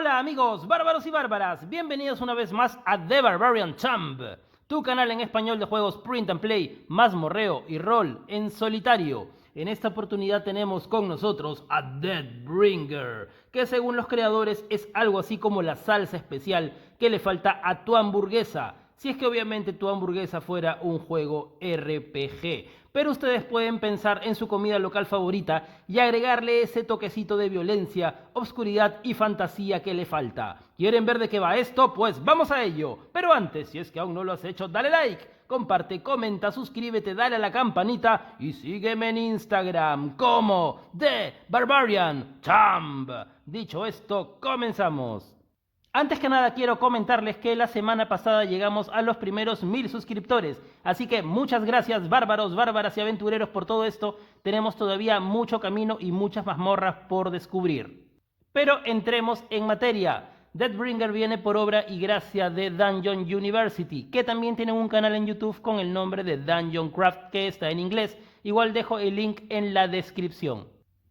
Hola amigos bárbaros y bárbaras, bienvenidos una vez más a The Barbarian Champ, tu canal en español de juegos print and play, mazmorreo y rol en solitario. En esta oportunidad tenemos con nosotros a Deathbringer, que según los creadores es algo así como la salsa especial que le falta a tu hamburguesa, si es que obviamente tu hamburguesa fuera un juego RPG. Pero ustedes pueden pensar en su comida local favorita y agregarle ese toquecito de violencia, obscuridad y fantasía que le falta. ¿Quieren ver de qué va esto? Pues vamos a ello. Pero antes, si es que aún no lo has hecho, dale like, comparte, comenta, suscríbete, dale a la campanita y sígueme en Instagram como The Barbarian Champ. Dicho esto, comenzamos. Antes que nada quiero comentarles que la semana pasada llegamos a los primeros 1000 suscriptores, así que muchas gracias bárbaros, bárbaras y aventureros por todo esto. Tenemos todavía mucho camino y muchas mazmorras por descubrir. Pero entremos en materia. Deathbringer viene por obra y gracia de Dungeon University, que también tienen un canal en YouTube con el nombre de Dungeon Craft, que está en inglés. Igual dejo el link en la descripción.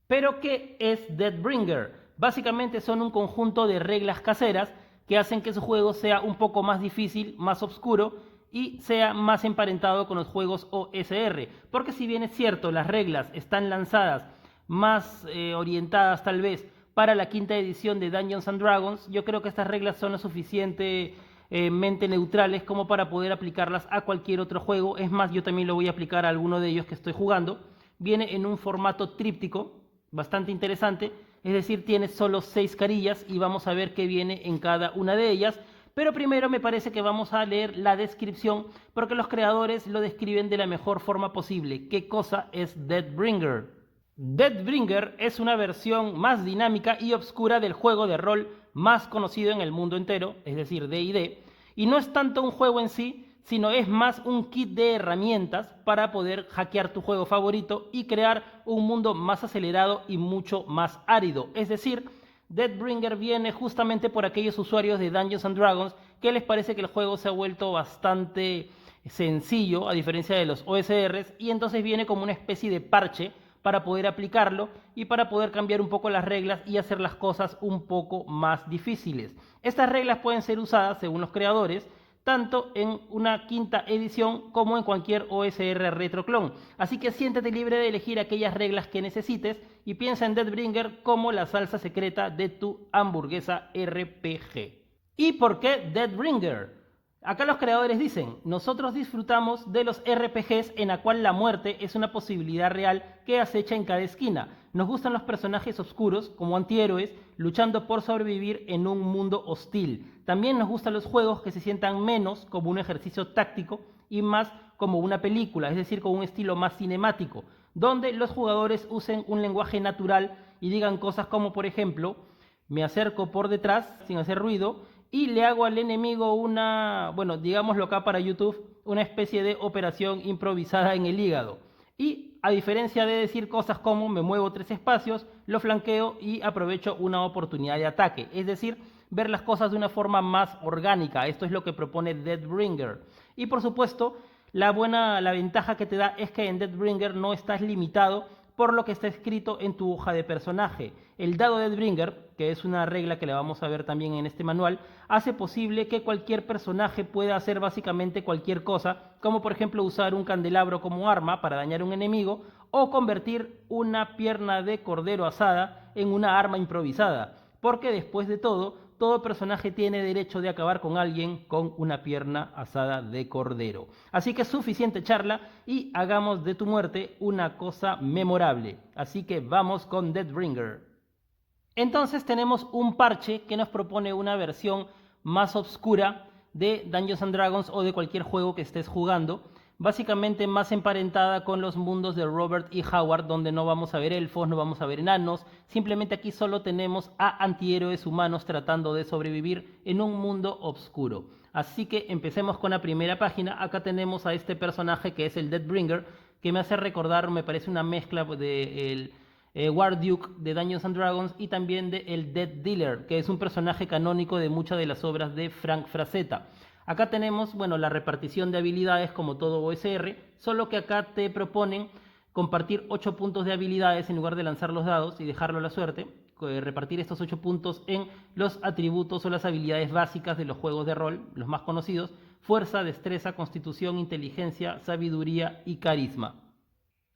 ¿Pero qué es Deathbringer? Básicamente son un conjunto de reglas caseras que hacen que su juego sea un poco más difícil, más oscuro y sea más emparentado con los juegos OSR. Porque si bien es cierto, las reglas están lanzadas más orientadas tal vez para la quinta edición de Dungeons and Dragons, yo creo que estas reglas son lo suficientemente neutrales como para poder aplicarlas a cualquier otro juego. Es más, yo también lo voy a aplicar a alguno de ellos que estoy jugando. Viene en un formato tríptico, bastante interesante, es decir, tiene solo 6 carillas y vamos a ver qué viene en cada una de ellas. Pero primero me parece que vamos a leer la descripción porque los creadores lo describen de la mejor forma posible. ¿Qué cosa es Deathbringer? Deathbringer es una versión más dinámica y oscura del juego de rol más conocido en el mundo entero, es decir, D&D, y no es tanto un juego en sí, sino es más un kit de herramientas para poder hackear tu juego favorito y crear un mundo más acelerado y mucho más árido. Es decir, Deathbringer viene justamente por aquellos usuarios de Dungeons and Dragons que les parece que el juego se ha vuelto bastante sencillo a diferencia de los OSRs y entonces viene como una especie de parche para poder aplicarlo y para poder cambiar un poco las reglas y hacer las cosas un poco más difíciles. Estas reglas pueden ser usadas, según los creadores, tanto en una quinta edición como en cualquier OSR retroclon. Así que siéntete libre de elegir aquellas reglas que necesites y piensa en Deathbringer como la salsa secreta de tu hamburguesa RPG. ¿Y por qué Deathbringer? Acá los creadores dicen, nosotros disfrutamos de los RPGs en la cual la muerte es una posibilidad real que acecha en cada esquina. Nos gustan los personajes oscuros, como antihéroes, luchando por sobrevivir en un mundo hostil. También nos gustan los juegos que se sientan menos como un ejercicio táctico y más como una película, es decir, con un estilo más cinemático, donde los jugadores usen un lenguaje natural y digan cosas como, por ejemplo, me acerco por detrás sin hacer ruido y le hago al enemigo una, bueno, digámoslo acá para YouTube, una especie de operación improvisada en el hígado. Y a diferencia de decir cosas como me muevo 3 espacios, lo flanqueo y aprovecho una oportunidad de ataque. Es decir, ver las cosas de una forma más orgánica. Esto es lo que propone Deathbringer. Y por supuesto, la ventaja que te da es que en Deathbringer no estás limitado por lo que está escrito en tu hoja de personaje. El dado Deathbringer, que es una regla que la vamos a ver también en este manual, hace posible que cualquier personaje pueda hacer básicamente cualquier cosa, como por ejemplo usar un candelabro como arma para dañar a un enemigo, o convertir una pierna de cordero asada en una arma improvisada, porque después de todo personaje tiene derecho de acabar con alguien con una pierna asada de cordero. Así que suficiente charla y hagamos de tu muerte una cosa memorable. Así que vamos con Deathbringer. Entonces tenemos un parche que nos propone una versión más oscura de Dungeons and Dragons o de cualquier juego que estés jugando. Básicamente más emparentada con los mundos de Robert E. Howard, donde no vamos a ver elfos, no vamos a ver enanos. Simplemente aquí solo tenemos a antihéroes humanos tratando de sobrevivir en un mundo oscuro. Así que empecemos con la primera página. Acá tenemos a este personaje que es el Deathbringer, que me hace recordar, me parece una mezcla de Warduke de Dungeons and Dragons y también de el Death Dealer, que es un personaje canónico de muchas de las obras de Frank Frazetta. Acá tenemos, bueno, la repartición de habilidades como todo OSR, solo que acá te proponen compartir 8 puntos de habilidades en lugar de lanzar los dados y dejarlo a la suerte, repartir estos 8 puntos en los atributos o las habilidades básicas de los juegos de rol, los más conocidos: fuerza, destreza, constitución, inteligencia, sabiduría y carisma.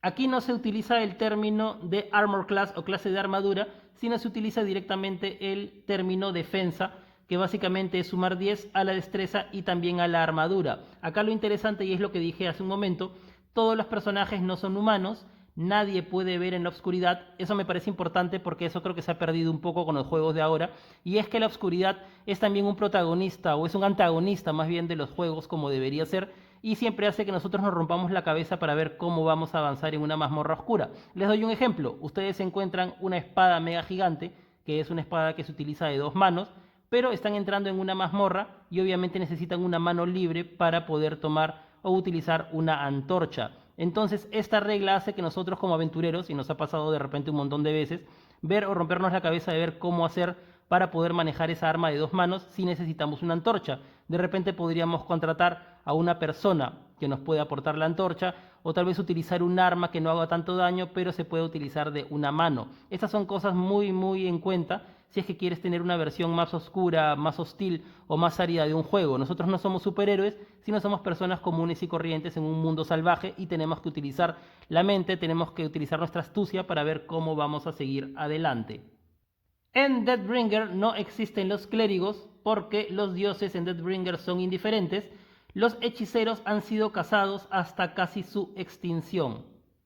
Aquí no se utiliza el término de Armor Class o clase de armadura, sino se utiliza directamente el término defensa, que básicamente es sumar 10 a la destreza y también a la armadura. Acá lo interesante, y es lo que dije hace un momento, todos los personajes no son humanos, nadie puede ver en la oscuridad. Eso me parece importante porque eso creo que se ha perdido un poco con los juegos de ahora, y es que la oscuridad es también un protagonista, o es un antagonista más bien de los juegos, como debería ser, y siempre hace que nosotros nos rompamos la cabeza para ver cómo vamos a avanzar en una mazmorra oscura. Les doy un ejemplo: ustedes encuentran una espada mega gigante, que es una espada que se utiliza de 2 manos, pero están entrando en una mazmorra y obviamente necesitan una mano libre para poder tomar o utilizar una antorcha. Entonces esta regla hace que nosotros como aventureros, y nos ha pasado de repente un montón de veces, ver o rompernos la cabeza de ver cómo hacer para poder manejar esa arma de 2 manos si necesitamos una antorcha. De repente podríamos contratar a una persona que nos pueda aportar la antorcha, o tal vez utilizar un arma que no haga tanto daño, pero se puede utilizar de una mano. Estas son cosas muy en cuenta si es que quieres tener una versión más oscura, más hostil o más árida de un juego. Nosotros no somos superhéroes, sino somos personas comunes y corrientes en un mundo salvaje, y tenemos que utilizar la mente, tenemos que utilizar nuestra astucia para ver cómo vamos a seguir adelante. En Deathbringer no existen los clérigos porque los dioses en Deathbringer son indiferentes. Los hechiceros han sido cazados hasta casi su extinción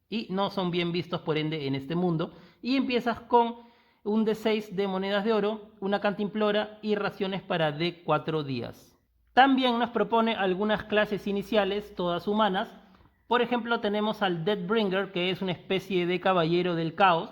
y no son bien vistos por ende en este mundo. Y empiezas con un D6 de monedas de oro, una cantimplora y raciones para D4 días. También nos propone algunas clases iniciales, todas humanas. Por ejemplo, tenemos al Deathbringer, que es una especie de caballero del caos.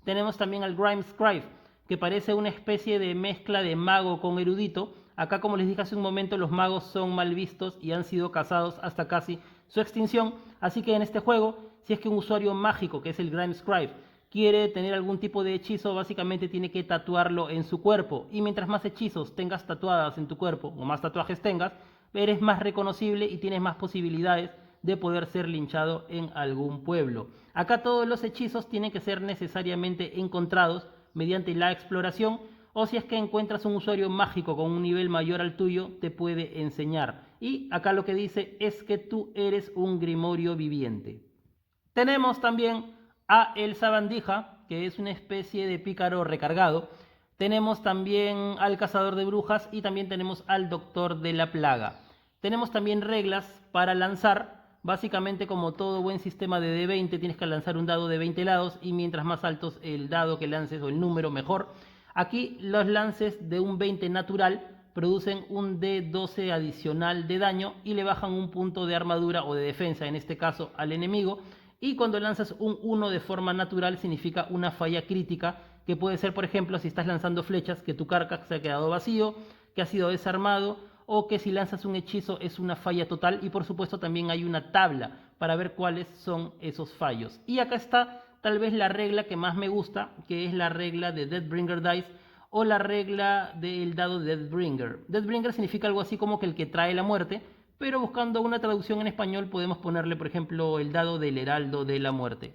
Tenemos también al Grimescribe, que parece una especie de mezcla de mago con erudito. Acá, como les dije hace un momento, los magos son mal vistos y han sido cazados hasta casi su extinción. Así que en este juego, si es que un usuario mágico, que es el Grimescribe, quiere tener algún tipo de hechizo, básicamente tiene que tatuarlo en su cuerpo. Y mientras más hechizos tengas tatuadas en tu cuerpo, o más tatuajes tengas, eres más reconocible y tienes más posibilidades de poder ser linchado en algún pueblo. Acá todos los hechizos tienen que ser necesariamente encontrados mediante la exploración, o si es que encuentras un usuario mágico con un nivel mayor al tuyo, te puede enseñar. Y acá lo que dice es que tú eres un grimorio viviente. Tenemos también a el Sabandija, que es una especie de pícaro recargado. Tenemos también al cazador de brujas y también tenemos al doctor de la plaga. Tenemos también reglas para lanzar. Básicamente, como todo buen sistema de D20, tienes que lanzar un dado de 20 lados, y mientras más altos el dado que lances o el número, mejor. Aquí los lances de un 20 natural producen un D12 adicional de daño y le bajan un punto de armadura o de defensa, en este caso al enemigo. Y cuando lanzas un 1 de forma natural significa una falla crítica, que puede ser, por ejemplo, si estás lanzando flechas, que tu carga se ha quedado vacío, que ha sido desarmado, o que si lanzas un hechizo es una falla total. Y por supuesto también hay una tabla para ver cuáles son esos fallos. Y acá está tal vez la regla que más me gusta, que es la regla de Deathbringer Dice, o la regla del dado de Deathbringer. Deathbringer significa algo así como que el que trae la muerte, pero buscando una traducción en español podemos ponerle, por ejemplo, el dado del heraldo de la muerte.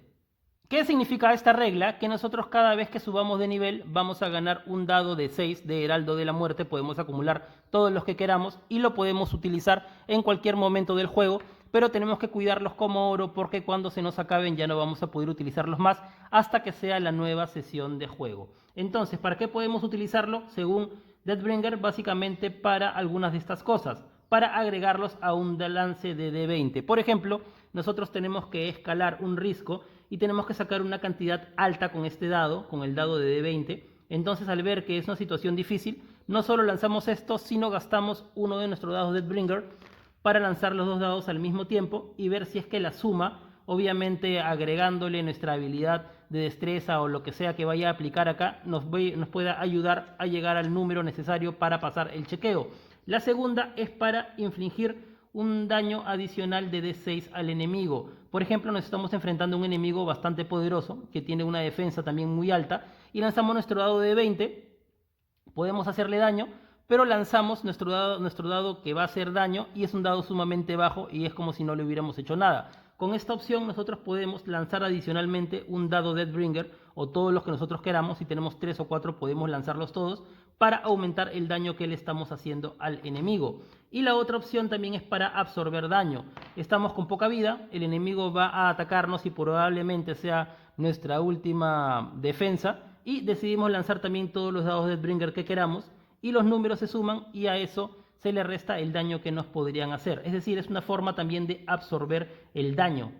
¿Qué significa esta regla? Que nosotros cada vez que subamos de nivel vamos a ganar un dado de 6 de heraldo de la muerte. Podemos acumular todos los que queramos y lo podemos utilizar en cualquier momento del juego, pero tenemos que cuidarlos como oro porque cuando se nos acaben ya no vamos a poder utilizarlos más hasta que sea la nueva sesión de juego. Entonces, ¿para qué podemos utilizarlo? Según Deathbringer, básicamente para algunas de estas cosas: para agregarlos a un balance de D20. Por ejemplo, nosotros tenemos que escalar un risco y tenemos que sacar una cantidad alta con este dado, con el dado de D20. Entonces, al ver que es una situación difícil, no solo lanzamos esto, sino gastamos uno de nuestros dados Deathbringer para lanzar los 2 dados al mismo tiempo y ver si es que la suma, obviamente agregándole nuestra habilidad de destreza o lo que sea que vaya a aplicar acá, nos pueda ayudar a llegar al número necesario para pasar el chequeo. La segunda es para infligir un daño adicional de D6 al enemigo. Por ejemplo, nos estamos enfrentando a un enemigo bastante poderoso que tiene una defensa también muy alta y lanzamos nuestro dado de 20. Podemos hacerle daño, pero lanzamos nuestro dado que va a hacer daño y es un dado sumamente bajo y es como si no le hubiéramos hecho nada. con esta opción nosotros podemos lanzar adicionalmente un dado Deathbringer o todos los que nosotros queramos. Si tenemos 3 o 4 podemos lanzarlos todos para aumentar el daño que le estamos haciendo al enemigo. Y la otra opción también es para absorber daño. Estamos con poca vida, el enemigo va a atacarnos y probablemente sea nuestra última defensa, y decidimos lanzar también todos los dados Deathbringer que queramos y los números se suman y a eso se le resta el daño que nos podrían hacer. Es decir, es una forma también de absorber el daño.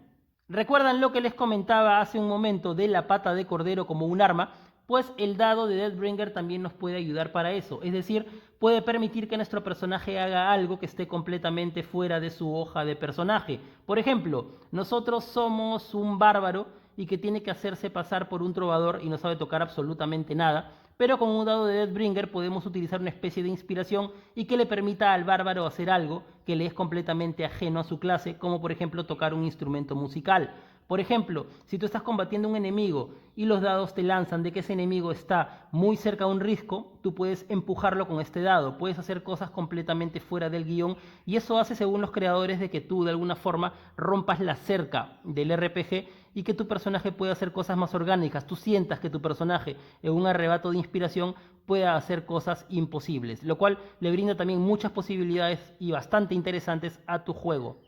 ¿Recuerdan lo que les comentaba hace un momento de la pata de cordero como un arma? Pues el dado de Deathbringer también nos puede ayudar para eso. Es decir, puede permitir que nuestro personaje haga algo que esté completamente fuera de su hoja de personaje. Por ejemplo, nosotros somos un bárbaro y que tiene que hacerse pasar por un trovador y no sabe tocar absolutamente nada, pero con un dado de Deathbringer podemos utilizar una especie de inspiración y que le permita al bárbaro hacer algo que le es completamente ajeno a su clase, como por ejemplo tocar un instrumento musical. Por ejemplo, si tú estás combatiendo a un enemigo y los dados te lanzan de que ese enemigo está muy cerca de un risco, tú puedes empujarlo con este dado, puedes hacer cosas completamente fuera del guión y eso hace, según los creadores, de que tú de alguna forma rompas la cerca del RPG y que tu personaje pueda hacer cosas más orgánicas. Tú sientas que tu personaje en un arrebato de inspiración pueda hacer cosas imposibles, lo cual le brinda también muchas posibilidades y bastante interesantes a tu juego.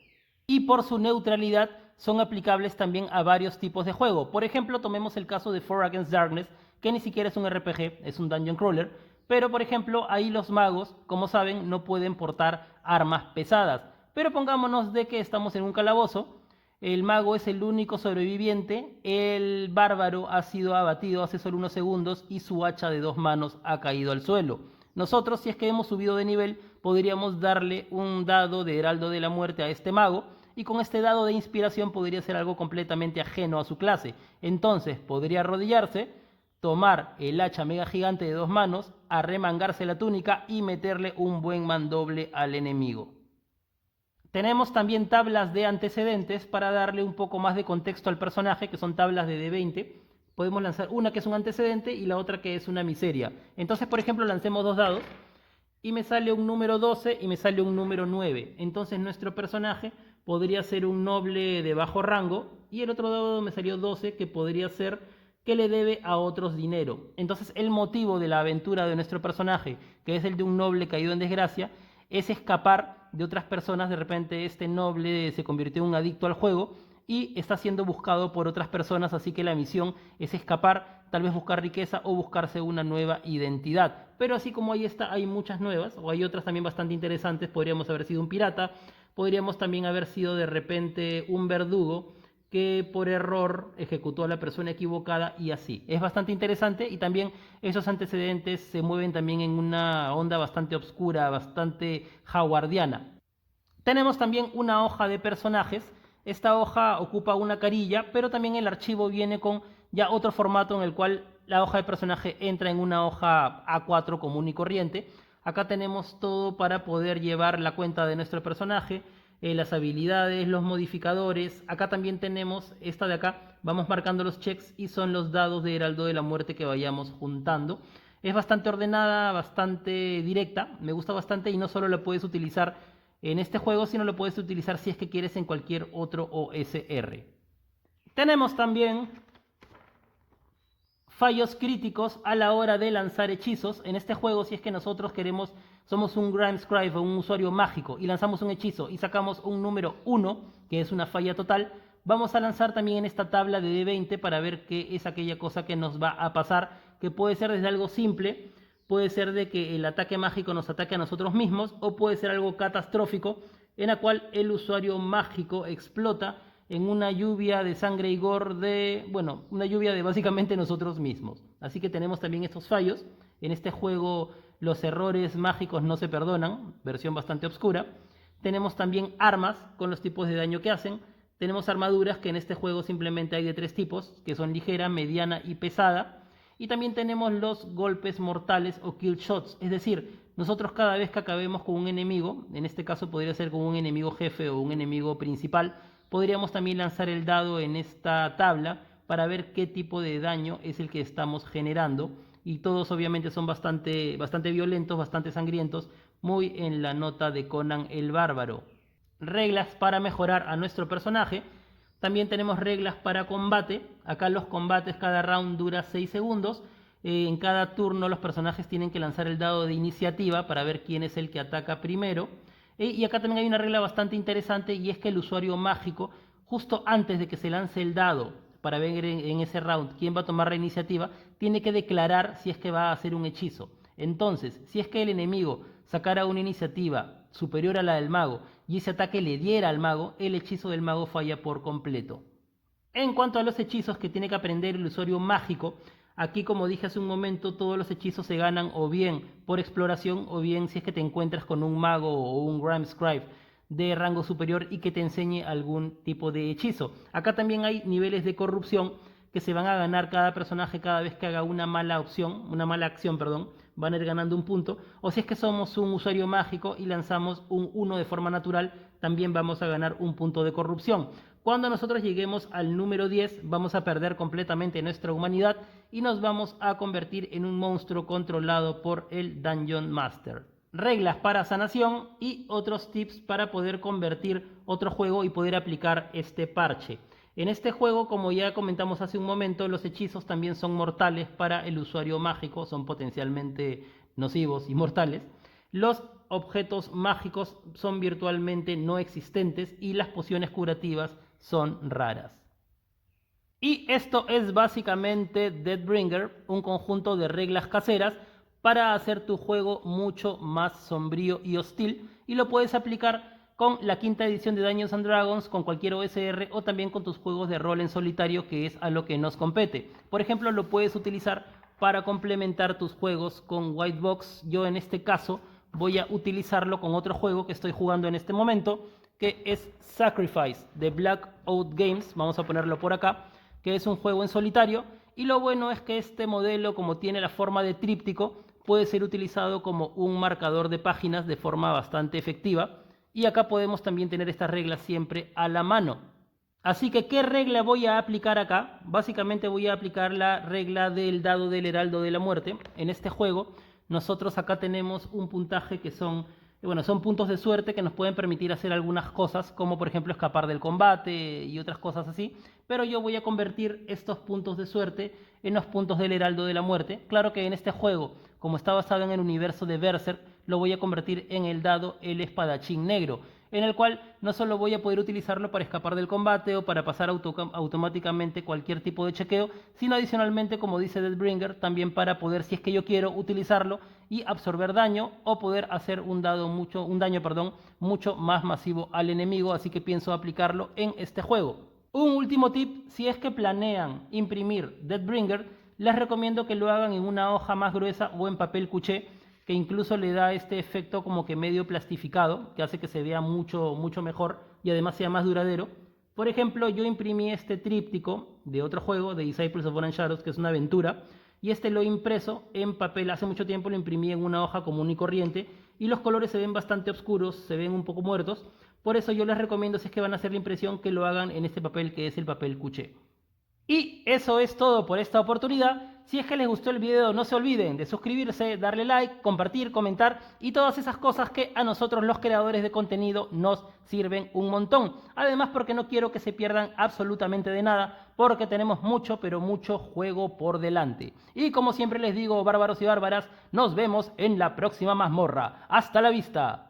Y por su neutralidad son aplicables también a varios tipos de juego. Por ejemplo, tomemos el caso de For Against Darkness, que ni siquiera es un RPG, es un dungeon crawler, pero por ejemplo ahí los magos, como saben, no pueden portar armas pesadas. Pero pongámonos de que estamos en un calabozo, el mago es el único sobreviviente, el bárbaro ha sido abatido hace solo unos segundos y su hacha de 2 manos ha caído al suelo. Nosotros, si es que hemos subido de nivel, podríamos darle un dado de Heraldo de la Muerte a este mago, y con este dado de inspiración podría ser algo completamente ajeno a su clase. Entonces podría arrodillarse, tomar el hacha mega gigante de 2 manos, arremangarse la túnica y meterle un buen mandoble al enemigo. Tenemos también tablas de antecedentes para darle un poco más de contexto al personaje, que son tablas de D20. Podemos lanzar una que es un antecedente y la otra que es una miseria. Entonces, por ejemplo, lancemos 2 dados y me sale un número 12 y me sale un número 9. Entonces nuestro personaje podría ser un noble de bajo rango y el otro dado me salió 12, que podría ser que le debe a otros dinero. Entonces el motivo de la aventura de nuestro personaje, que es el de un noble caído en desgracia, es escapar de otras personas. De repente este noble se convirtió en un adicto al juego y está siendo buscado por otras personas, así que la misión es escapar, tal vez buscar riqueza o buscarse una nueva identidad. Pero así como ahí está, hay muchas nuevas, o hay otras también bastante interesantes. Podríamos haber sido un pirata, podríamos también haber sido de repente un verdugo que por error ejecutó a la persona equivocada y así. Es bastante interesante y también esos antecedentes se mueven también en una onda bastante oscura, bastante howardiana. Tenemos también una hoja de personajes. Esta hoja ocupa una carilla, pero también el archivo viene con ya otro formato en el cual la hoja de personaje entra en una hoja A4 común y corriente. Acá tenemos todo para poder llevar la cuenta de nuestro personaje, las habilidades, los modificadores. Acá también tenemos esta de acá, vamos marcando los checks y son los dados de Heraldo de la Muerte que vayamos juntando. Es bastante ordenada, bastante directa, me gusta bastante y no solo la puedes utilizar en este juego, sino lo puedes utilizar si es que quieres en cualquier otro OSR. Tenemos también fallos críticos a la hora de lanzar hechizos. En este juego, si es que nosotros queremos, somos un Grimescribe o un usuario mágico y lanzamos un hechizo y sacamos un número 1, que es una falla total, vamos a lanzar también en esta tabla de D20 para ver qué es aquella cosa que nos va a pasar, que puede ser desde algo simple, puede ser de que el ataque mágico nos ataque a nosotros mismos, o puede ser algo catastrófico en la cual el usuario mágico explota en una lluvia de sangre y gore de, bueno, una lluvia de básicamente nosotros mismos. Así que tenemos también estos fallos. En este juego los errores mágicos no se perdonan, versión bastante oscura. Tenemos también armas con los tipos de daño que hacen. Tenemos armaduras que en este juego simplemente hay de 3 tipos, que son ligera, mediana y pesada. Y también tenemos los golpes mortales o kill shots, es decir, nosotros cada vez que acabemos con un enemigo, en este caso podría ser con un enemigo jefe o un enemigo principal, podríamos también lanzar el dado en esta tabla para ver qué tipo de daño es el que estamos generando. Y todos obviamente son bastante violentos, bastante sangrientos, muy en la nota de Conan el Bárbaro. Reglas para mejorar a nuestro personaje. También tenemos reglas para combate. Acá los combates, cada round dura 6 segundos. En cada turno los personajes tienen que lanzar el dado de iniciativa para ver quién es el que ataca primero. Y acá también hay una regla bastante interesante, y es que el usuario mágico, justo antes de que se lance el dado para ver en ese round quién va a tomar la iniciativa, tiene que declarar si es que va a hacer un hechizo. Entonces, si es que el enemigo sacara una iniciativa superior a la del mago y ese ataque le diera al mago, el hechizo del mago falla por completo. En cuanto a los hechizos que tiene que aprender el usuario mágico, aquí, como dije hace un momento, todos los hechizos se ganan o bien por exploración o bien si es que te encuentras con un mago o un Grimscribe de rango superior y que te enseñe algún tipo de hechizo. Acá también hay niveles de corrupción que se van a ganar cada personaje cada vez que haga una mala acción, van a ir ganando un punto. O si es que somos un usuario mágico y lanzamos un 1 de forma natural, también vamos a ganar un punto de corrupción. Cuando nosotros lleguemos al número 10, vamos a perder completamente nuestra humanidad y nos vamos a convertir en un monstruo controlado por el Dungeon Master. Reglas para sanación y otros tips para poder convertir otro juego y poder aplicar este parche. En este juego, como ya comentamos hace un momento, los hechizos también son mortales para el usuario mágico, son potencialmente nocivos y mortales. Los objetos mágicos son virtualmente no existentes y las pociones curativas son raras. Y esto es básicamente Deathbringer, un conjunto de reglas caseras para hacer tu juego mucho más sombrío y hostil, y lo puedes aplicar con la quinta edición de Dungeons & Dragons, con cualquier OSR o también con tus juegos de rol en solitario, que es a lo que nos compete. Por ejemplo, lo puedes utilizar para complementar tus juegos con White Box. Yo en este caso voy a utilizarlo con otro juego que estoy jugando en este momento, que es Sacrifice de Black Oat Games, vamos a ponerlo por acá, que es un juego en solitario, y lo bueno es que este modelo, como tiene la forma de tríptico, puede ser utilizado como un marcador de páginas de forma bastante efectiva. Y acá podemos también tener estas reglas siempre a la mano. Así que, ¿qué regla voy a aplicar acá? Básicamente voy a aplicar la regla del dado del Heraldo de la Muerte. En este juego, nosotros acá tenemos un puntaje que son puntos de suerte que nos pueden permitir hacer algunas cosas, como por ejemplo escapar del combate y otras cosas así. Pero yo voy a convertir estos puntos de suerte en los puntos del Heraldo de la Muerte. Claro que en este juego, como está basado en el universo de Berserk, lo voy a convertir en el dado el Espadachín Negro, en el cual no solo voy a poder utilizarlo para escapar del combate o para pasar automáticamente cualquier tipo de chequeo, sino adicionalmente, como dice Deathbringer, también para poder, si es que yo quiero, utilizarlo y absorber daño o poder hacer un daño mucho más masivo al enemigo. Así que pienso aplicarlo en este juego. Un último tip: si es que planean imprimir Deathbringer, les recomiendo que lo hagan en una hoja más gruesa o en papel cuché, que incluso le da este efecto como que medio plastificado, que hace que se vea mucho mejor y además sea más duradero. Por ejemplo, yo imprimí este tríptico de otro juego, de Disciples of Orange Shadows, que es una aventura, y este lo he impreso en papel. Hace mucho tiempo lo imprimí en una hoja común y corriente, y los colores se ven bastante oscuros, se ven un poco muertos. Por eso yo les recomiendo, si es que van a hacer la impresión, que lo hagan en este papel, que es el papel cuché. Y eso es todo por esta oportunidad. Si es que les gustó el video, no se olviden de suscribirse, darle like, compartir, comentar y todas esas cosas que a nosotros, los creadores de contenido, nos sirven un montón. Además, porque no quiero que se pierdan absolutamente de nada, porque tenemos mucho, pero mucho juego por delante. Y como siempre les digo, bárbaros y bárbaras, nos vemos en la próxima mazmorra. ¡Hasta la vista!